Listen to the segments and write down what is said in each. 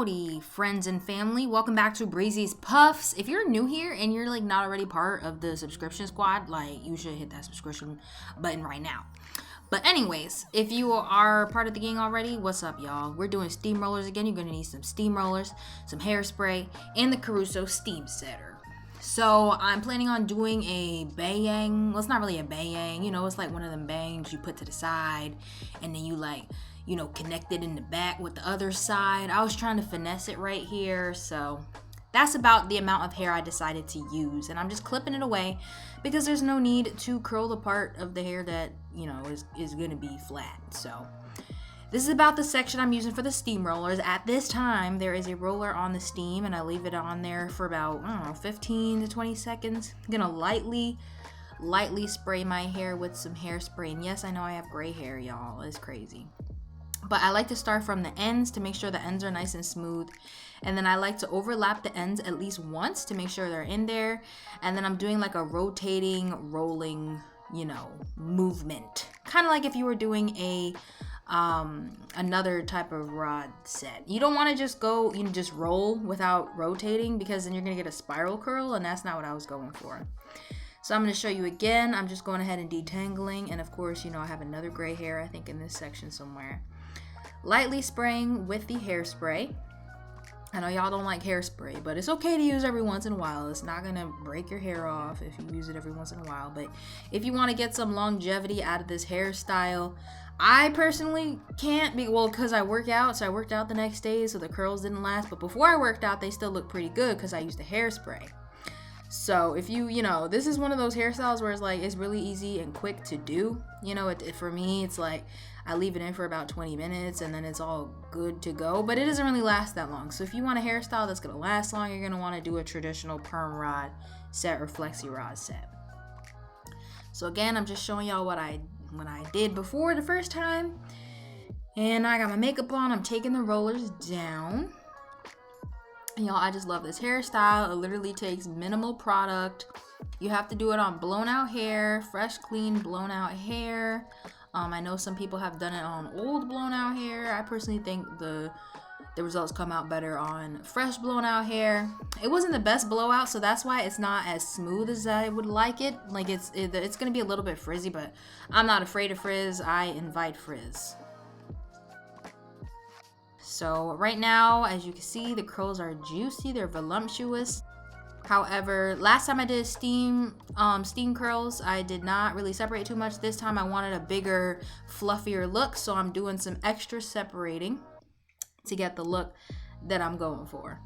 Howdy, friends and family. Welcome back to breezyspuffs. If you're new here and you're like not already part of the subscription squad, like you should hit that subscription button right now. But anyways, if you are part of the gang already, what's up, y'all? We're doing steamrollers again. You're gonna need some steamrollers, some hairspray, and the Caruso steam setter. So I'm planning on doing a bang. Well, it's not really a bang. You know, it's like one of them bangs you put to the side, and then you like, you know, connect it in the back with the other side. I was trying to finesse it right here, so that's about the amount of hair I decided to use, and I'm just clipping it away because there's no need to curl the part of the hair that, you know, is gonna be flat. So this is about the section I'm using for the steam rollers. At this time, there is a roller on the steam, and I leave it on there for about, I don't know, 15 to 20 seconds. I'm gonna lightly spray my hair with some hairspray. And yes, I know I have gray hair, y'all. It's crazy. But I like to start from the ends to make sure the ends are nice and smooth. And then I like to overlap the ends at least once to make sure they're in there. And then I'm doing like a rotating, rolling, you know, movement. Kind of like if you were doing a another type of rod set. You don't want to just go, you know, just roll without rotating, because then you're going to get a spiral curl, and that's not what I was going for. So I'm going to show you again. I'm just going ahead and detangling. And of course, you know, I have another gray hair, I think, in this section somewhere. Lightly spraying with the hairspray. I know y'all don't like hairspray, but it's okay to use every once in a while. It's not gonna break your hair off if you use it every once in a while. But if you want to get some longevity out of this hairstyle, I personally can't be, well, because I work out. So I worked out the next day, so the curls didn't last. But before I worked out, they still look pretty good because I used the hairspray. So if you know, this is one of those hairstyles where it's like, it's really easy and quick to do. You know, for me, it's like, I leave it in for about 20 minutes and then it's all good to go, but it doesn't really last that long. So if you want a hairstyle that's gonna last long, you're gonna wanna do a traditional perm rod set or flexi rod set. So again, I'm just showing y'all what I did before the first time. And I got my makeup on, I'm taking the rollers down. And y'all, I just love this hairstyle. It literally takes minimal product. You have to do it on blown out hair, fresh, clean, blown out hair. I know some people have done it on old blown out hair. I personally think the results come out better on fresh blown out hair. It wasn't the best blowout, so that's why it's not as smooth as I would like it. Like it's gonna be a little bit frizzy, but I'm not afraid of frizz. I invite frizz. So right now, as you can see, the curls are juicy, they're voluptuous. However, last time I did steam curls, I did not really separate too much. This time I wanted a bigger, fluffier look, so I'm doing some extra separating to get the look that I'm going for.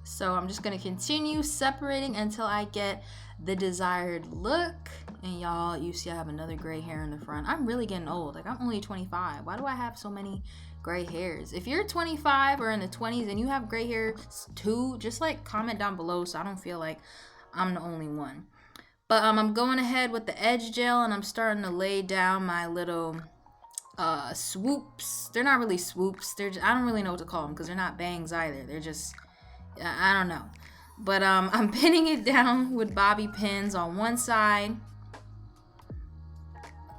So I'm just gonna continue separating until I get the desired look. And y'all, you see I have another gray hair in the front. I'm really getting old. Like, I'm only 25. Why do I have so many gray hairs? If you're 25 or in the 20s and you have gray hair too, just like comment down below so I don't feel like I'm the only one. But I'm going ahead with the edge gel, and I'm starting to lay down my little swoops. They're not really swoops. They're just, I don't really know what to call them because they're not bangs either. They're just, I don't know. But I'm pinning it down with bobby pins on one side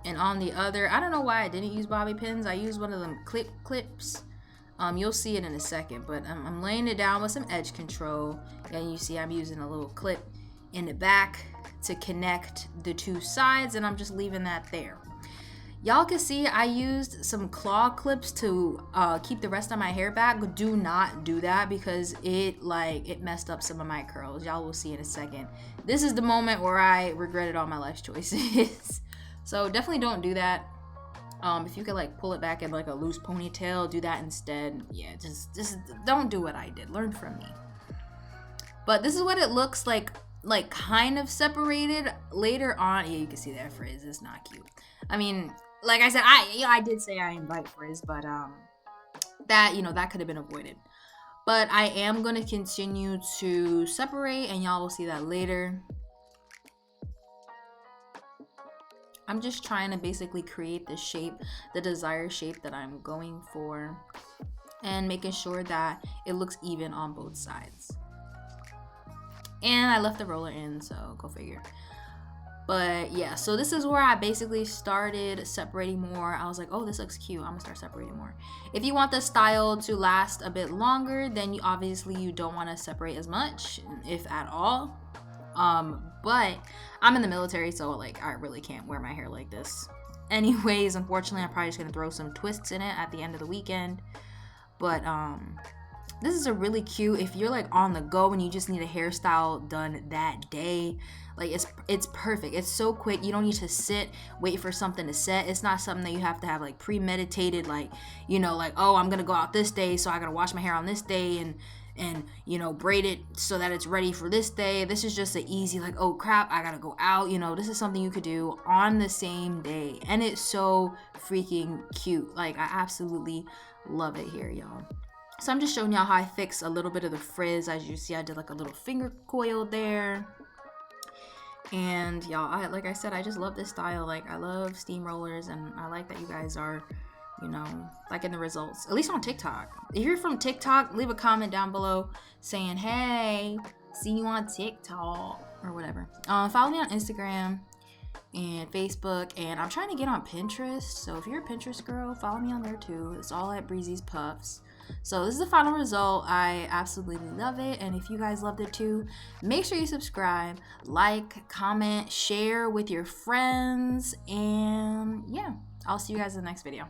and on the other. I don't know why I didn't use bobby pins. I used one of them clips. You'll see it in a second, but I'm laying it down with some edge control, and you see I'm using a little clip in the back to connect the two sides, and I'm just leaving that there. Y'all can see I used some claw clips to keep the rest of my hair back. Do not do that because it messed up some of my curls. Y'all will see in a second. This is the moment where I regretted all my life choices. So definitely don't do that. If you could like pull it back in like a loose ponytail, do that instead. Yeah, just don't do what I did. Learn from me. But this is what it looks like kind of separated later on. Yeah, you can see that frizz. It's not cute. I mean, like I said, I did say I invite frizz, but that, you know, that could have been avoided. But I am going to continue to separate, and y'all will see that later. I'm just trying to basically create the shape, the desired shape that I'm going for, and making sure that it looks even on both sides. And I left the roller in, so go figure. But yeah, so this is where I basically started separating more. I was like, oh, this looks cute, I'm gonna start separating more. If you want the style to last a bit longer, then you obviously don't want to separate as much, if at all. But I'm in the military, so like I really can't wear my hair like this anyways. Unfortunately, I'm probably just gonna throw some twists in it at the end of the weekend. But this is a really cute, if you're like on the go and you just need a hairstyle done that day, like it's perfect. It's so quick. You don't need to sit, wait for something to set. It's not something that you have to have like premeditated, like, you know, like, oh, I'm gonna go out this day, so I gotta wash my hair on this day and you know, braid it so that it's ready for this day. This is just an easy, like, oh crap, I gotta go out. You know, this is something you could do on the same day, and it's so freaking cute. Like, I absolutely love it here, y'all. So I'm just showing y'all how I fix a little bit of the frizz. As you see, I did like a little finger coil there. And y'all, like I said, I just love this style. Like, I love steamrollers, and I like that you guys are, you know, liking the results, at least on TikTok. If you're from TikTok, leave a comment down below saying, hey, see you on TikTok or whatever. Follow me on Instagram and Facebook, and I'm trying to get on Pinterest. So if you're a Pinterest girl, follow me on there too. It's all at breezyspuffs. So this is the final result. I absolutely love it, and if you guys loved it too, make sure you subscribe, like, comment, share with your friends, and yeah, I'll see you guys in the next video.